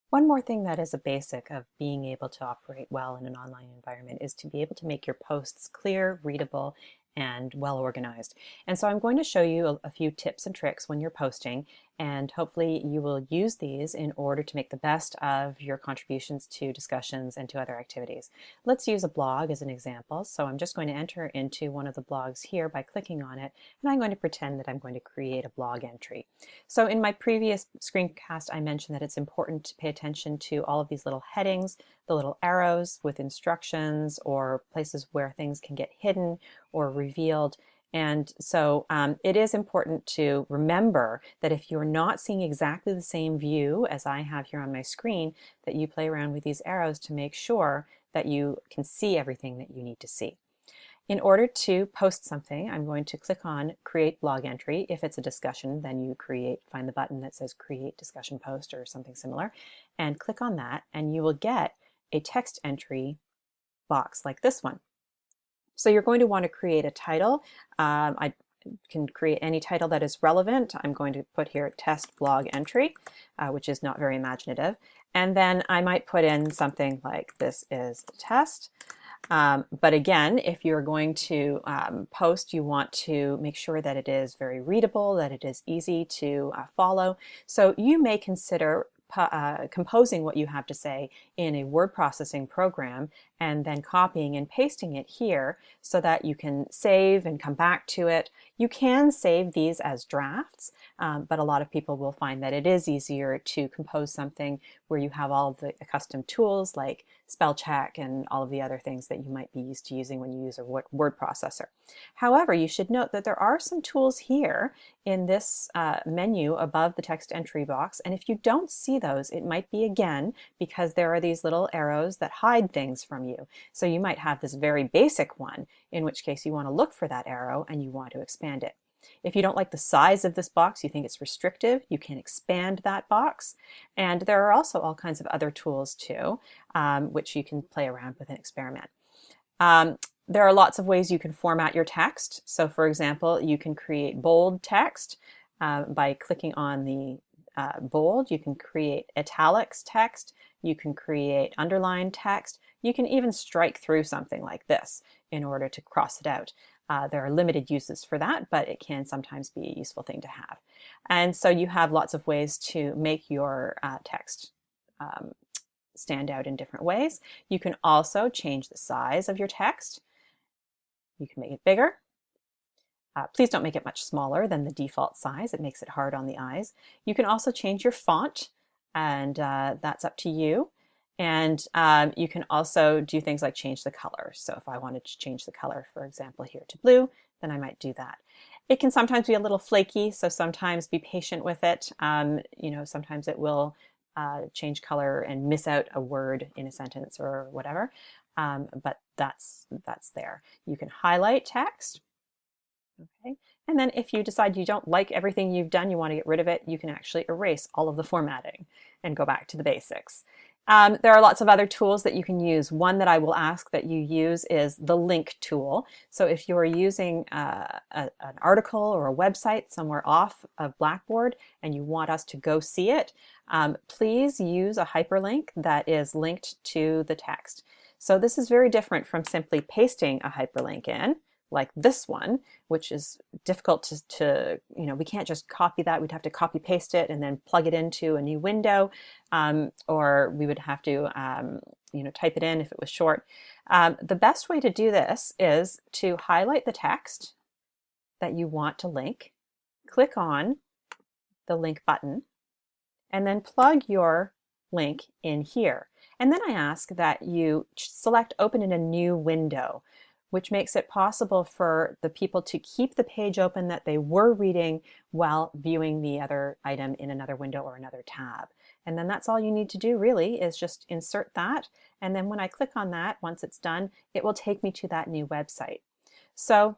One more thing that is a basic of being able to operate well in an online environment is to be able to make your posts clear, readable, and well organized. And so I'm going to show you a few tips and tricks when you're posting, and hopefully you will use these in order to make the best of your contributions to discussions and to other activities. Let's use a blog as an example. So I'm just going to enter into one of the blogs here by clicking on it, and I'm going to pretend that I'm going to create a blog entry. So in my previous screencast, I mentioned that it's important to pay attention to all of these little headings, the little arrows with instructions or places where things can get hidden or revealed. And so it is important to remember that if you're not seeing exactly the same view as I have here on my screen, that you play around with these arrows to make sure that you can see everything that you need to see. In order to post something, I'm going to click on Create Blog Entry. If it's a discussion, then you find the button that says Create Discussion Post or something similar, and click on that, and you will get a text entry box like this one. So you're going to want to create a title. I can create any title that is relevant. I'm going to put here Test Blog Entry, which is not very imaginative. And then I might put in something like This is Test. But again, if you're going to post, you want to make sure that it is very readable, that it is easy to follow. So you may consider composing what you have to say in a word processing program and then copying and pasting it here so that you can save and come back to it. You can save these as drafts, but a lot of people will find that it is easier to compose something where you have all of the accustomed tools like spell check and all of the other things that you might be used to using when you use a word processor. However, you should note that there are some tools here in this menu above the text entry box, and if you don't see those, it might be again because there are these little arrows that hide things from you. So you might have this very basic one, in which case you want to look for that arrow and you want to expand it. If you don't like the size of this box, you think it's restrictive, you can expand that box. And there are also all kinds of other tools too, which you can play around with and experiment. There are lots of ways you can format your text. So for example, you can create bold text by clicking on the bold. You can create italics text. You can create underlined text. You can even strike through something like this in order to cross it out. There are limited uses for that, but it can sometimes be a useful thing to have. And so you have lots of ways to make your text stand out in different ways. You can also change the size of your text. You can make it bigger. Please don't make it much smaller than the default size. It makes it hard on the eyes. You can also change your font, and that's up to you. And you can also do things like change the color. So if I wanted to change the color, for example, here to blue, then I might do that. It can sometimes be a little flaky, so sometimes be patient with it. Sometimes it will change color and miss out a word in a sentence or whatever, but that's there. You can highlight text. Okay. And then if you decide you don't like everything you've done, you want to get rid of it, you can actually erase all of the formatting and go back to the basics. There are lots of other tools that you can use. One that I will ask that you use is the link tool. So if you're using an article or a website somewhere off of Blackboard and you want us to go see it, please use a hyperlink that is linked to the text. So this is very different from simply pasting a hyperlink in, like this one, which is difficult to we can't just copy that. We'd have to copy paste it and then plug it into a new window, or we would have to type it in if it was short. The best way to do this is to highlight the text that you want to link, click on the link button, and then plug your link in here. And then I ask that you select Open in a new window, which makes it possible for the people to keep the page open that they were reading while viewing the other item in another window or another tab. And then that's all you need to do really is just insert that. And then when I click on that, once it's done, it will take me to that new website. So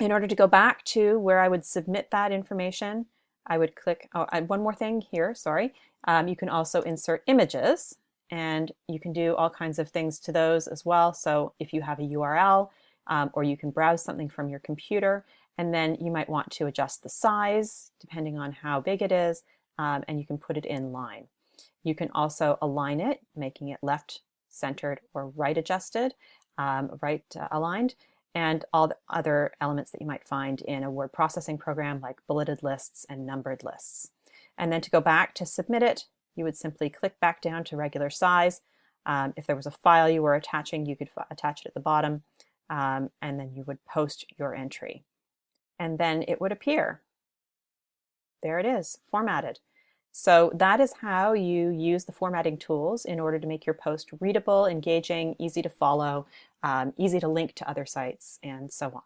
in order to go back to where I would submit that information, I would click, one more thing here, sorry. You can also insert images. And you can do all kinds of things to those as well. So if you have a URL, or you can browse something from your computer, and then you might want to adjust the size depending on how big it is, and you can put it in line. You can also align it, making it left centered or right adjusted, right aligned, and all the other elements that you might find in a word processing program like bulleted lists and numbered lists. And then to go back to submit it, you would simply click back down to regular size. If there was a file you were attaching, you could attach it at the bottom, and then you would post your entry. And then it would appear. There it is, formatted. So that is how you use the formatting tools in order to make your post readable, engaging, easy to follow, easy to link to other sites, and so on.